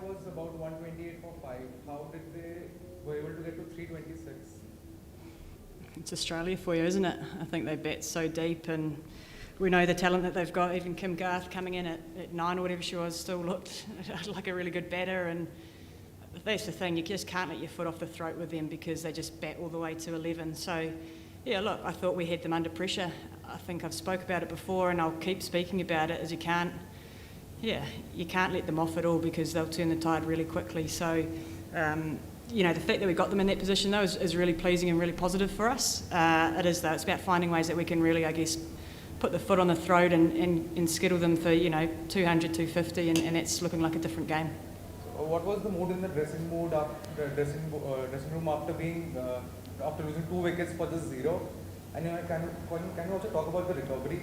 was about 128 for 5. How did they were able to get to 326? It's Australia for you, isn't it? I think they bat so deep, and we know the talent that they've got. Even Kim Garth coming in at 9 or whatever she was still looked like a really good batter, and that's the thing, you just can't let your foot off the throat with them because they just bat all the way to 11. So, yeah, look, I thought we had them under pressure. I think I've spoke about it before and I'll keep speaking about it, as you can't let them off at all because they'll turn the tide really quickly. So, the fact that we got them in that position, though, is really pleasing and really positive for us. It is, though. It's about finding ways that we can really, I guess, put the foot on the throat and skittle them for, 200, 250, and that's looking like a different game. What was the mood in the dressing room after losing 2 wickets for just 0? And can you also talk about the recovery?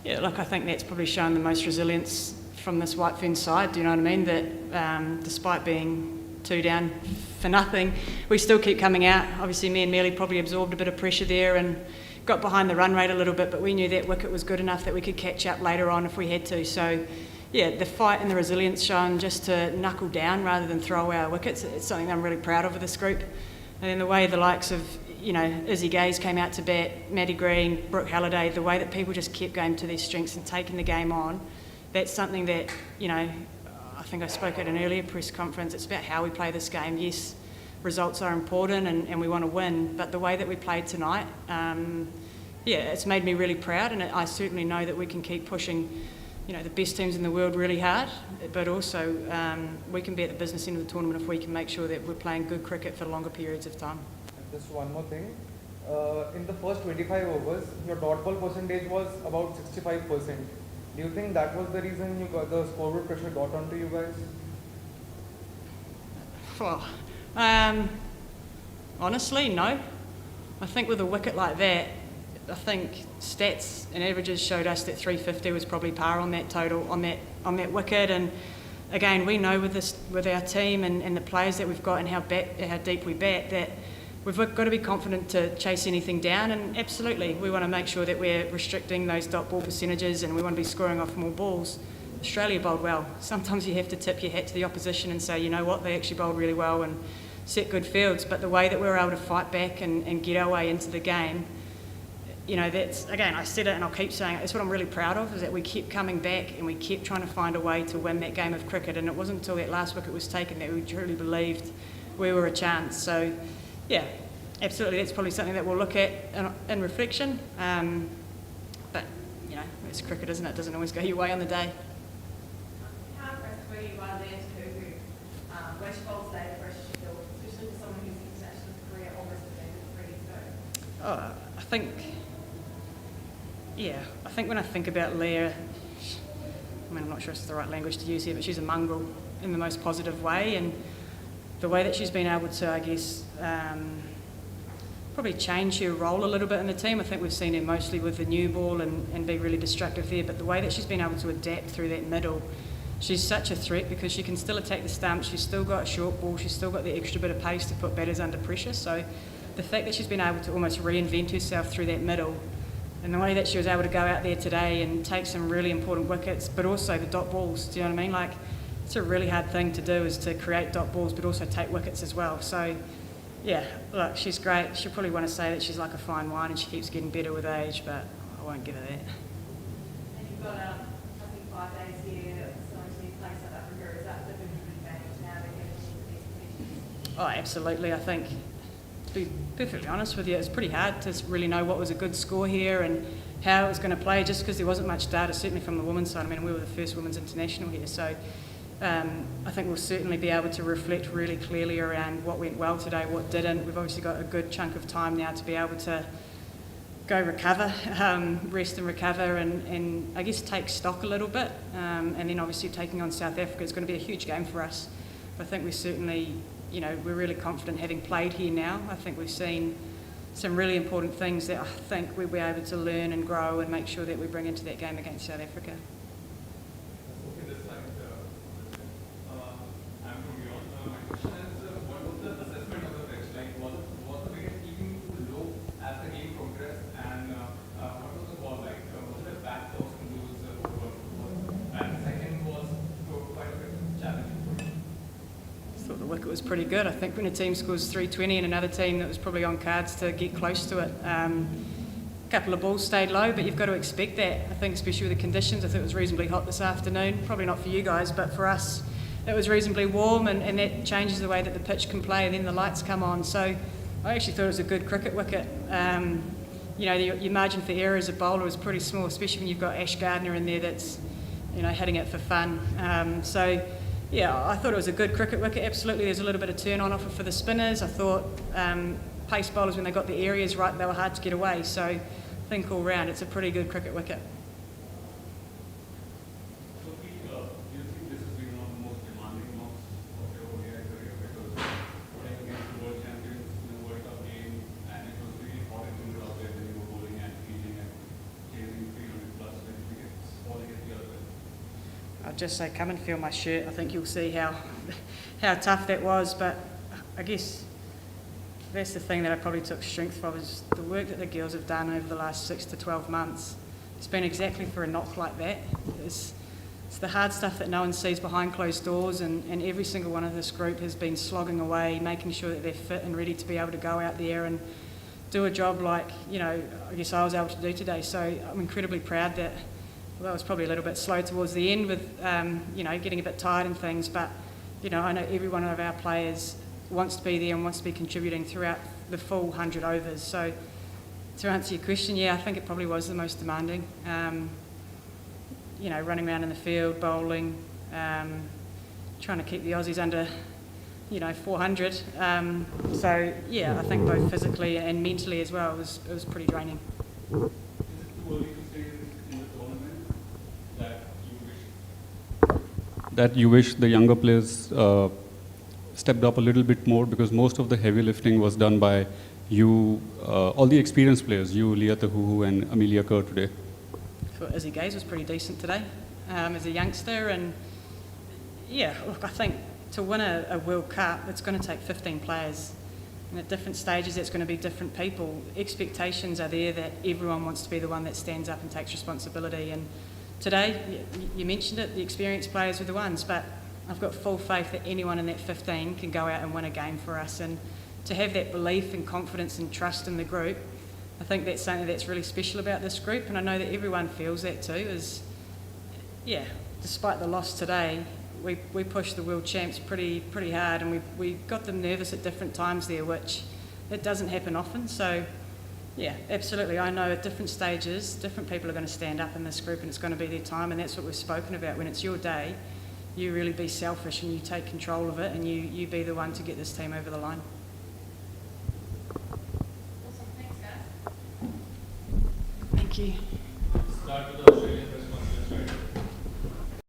Yeah, look, I think that's probably shown the most resilience from this White Fern side. Do you know what I mean? That despite being 2 down for nothing, we still keep coming out. Obviously, me and Mealy probably absorbed a bit of pressure there and got behind the run rate a little bit, but we knew that wicket was good enough that we could catch up later on if we had to. So, yeah, the fight and the resilience shown just to knuckle down rather than throw away our wickets, it's something I'm really proud of with this group. And then the way the likes of, Izzy Gaze came out to bat, Maddie Green, Brooke Halliday, the way that people just kept going to their strengths and taking the game on, that's something that, I think I spoke at an earlier press conference, it's about how we play this game. Yes, results are important and we want to win, but the way that we played tonight, it's made me really proud, and I certainly know that we can keep pushing the best teams in the world really hard, but also we can be at the business end of the tournament if we can make sure that we're playing good cricket for longer periods of time. And just one more thing. In the first 25 overs, your dot ball percentage was about 65%. Do you think that was the reason the scoreboard pressure got onto you guys? Well, honestly, no. I think with a wicket like that, I think stats and averages showed us that 350 was probably par on that total, on that wicket. And again, we know with our team and the players that we've got and how deep we bat, that we've got to be confident to chase anything down. And absolutely, we want to make sure that we're restricting those dot ball percentages and we want to be scoring off more balls. Australia bowled well. Sometimes you have to tip your hat to the opposition and say, you know what, they actually bowled really well and set good fields. But the way that we were able to fight back and get our way into the game, that's, again, I said it and I'll keep saying it, that's what I'm really proud of, is that we kept coming back and we kept trying to find a way to win that game of cricket, and it wasn't until that last wicket was taken that we truly believed we were a chance. So, yeah, absolutely, that's probably something that we'll look at in reflection, but, it's cricket, isn't it? It doesn't always go your way on the day. How impressed were you by Leah who when she bowls today, the pressure she built, especially for someone whose international career almost ended 3 years ago? I think when I think about Leah, I'm not sure it's the right language to use here, but she's a mongrel in the most positive way, and the way that she's been able to, I guess, probably change her role a little bit in the team. I think we've seen her mostly with the new ball and be really destructive there, but the way that she's been able to adapt through that middle, she's such a threat because she can still attack the stumps, she's still got a short ball, she's still got the extra bit of pace to put batters under pressure. So the fact that she's been able to almost reinvent herself through that middle, and the way that she was able to go out there today and take some really important wickets, but also the dot balls, do you know what I mean? Like, it's a really hard thing to do, is to create dot balls but also take wickets as well. So, yeah, look, she's great. She'll probably want to say that she's like a fine wine and she keeps getting better with age, but I won't give her that. And you've got, I think, 5 days here, so to play South Africa. Is that the big advantage now to get into these conditions? Oh, absolutely. I think, to be perfectly honest with you, it's pretty hard to really know what was a good score here and how it was going to play, just because there wasn't much data, certainly from the women's side. I mean, we were the first women's international here, so I think we'll certainly be able to reflect really clearly around what went well today, what didn't. We've obviously got a good chunk of time now to be able to go recover, rest and recover, and I guess take stock a little bit. And then obviously taking on South Africa is going to be a huge game for us. I think we certainly, we're really confident having played here now. I think we've seen some really important things that I think we'll be able to learn and grow and make sure that we bring into that game against South Africa. Okay, this slide, I'm from beyond. My question is, what was the assessment of the pitch? Like, was the wicket keeping too low as the game progressed, and what was the ball like? Was it a back toss to lose over? And second was quite a bit challenging for it was pretty good. I think when a team scores 320 and another team that was probably on cards to get close to it, a couple of balls stayed low, but you've got to expect that. I think especially with the conditions, I think it was reasonably hot this afternoon. Probably not for you guys, but for us, it was reasonably warm, and that changes the way that the pitch can play, and then the lights come on. So I actually thought it was a good cricket wicket. You know, your margin for error as a bowler is pretty small, especially when you've got Ash Gardner in there that's, you know, hitting it for fun. So, yeah, I thought it was a good cricket wicket, absolutely. There's a little bit of turn-on offer for the spinners. I thought pace bowlers, when they got the areas right, they were hard to get away. So I think all round it's a pretty good cricket wicket. So, Pete, do you think this has been one of the most demanding knocks of your ODI career? Because playing against the world champions in the World Cup game, and it was really hot and humid out there when you were bowling and fielding and chasing 300 plus wickets, falling at the other end. I'd just say come and feel my shirt. I think you'll see how tough that was. But I guess that's the thing that I probably took strength from, is the work that the girls have done over the last 6 to 12 months. It's been exactly for a knock like that. It's the hard stuff that no one sees behind closed doors, and every single one of this group has been slogging away, making sure that they're fit and ready to be able to go out there and do a job like, you know, I guess I was able to do today. So I'm incredibly proud that, well, it was probably a little bit slow towards the end with, you know, getting a bit tired and things, but, you know, I know every one of our players wants to be there and wants to be contributing throughout the full 100 overs. So to answer your question, yeah, I think it probably was the most demanding. You know, running around in the field, bowling, trying to keep the Aussies under, you know, 400. So, yeah, I think both physically and mentally as well, it was pretty draining. Is it too early to say in the tournament that you wish the younger players stepped up a little bit more, because most of the heavy lifting was done by you, all the experienced players, you, Leah Tahuhu and Amelia Kerr today? I thought Izzy Gaze was pretty decent today as a youngster, and yeah, look, I think to win a World Cup, it's going to take 15 players, and at different stages it's going to be different people. Expectations are there that everyone wants to be the one that stands up and takes responsibility, and today, you mentioned it, the experienced players were the ones, but I've got full faith that anyone in that 15 can go out and win a game for us, and to have that belief and confidence and trust in the group, I think that's something that's really special about this group, and I know that everyone feels that too, is, yeah, despite the loss today, we pushed the world champs pretty hard, and we got them nervous at different times there, which it doesn't happen often. So, yeah, absolutely. I know at different stages, different people are going to stand up in this group, and it's going to be their time, and that's what we've spoken about. When it's your day, you really be selfish and you take control of it, and you be the one to get this team over the line. Awesome, thanks guys. Thank you. Start with the Australian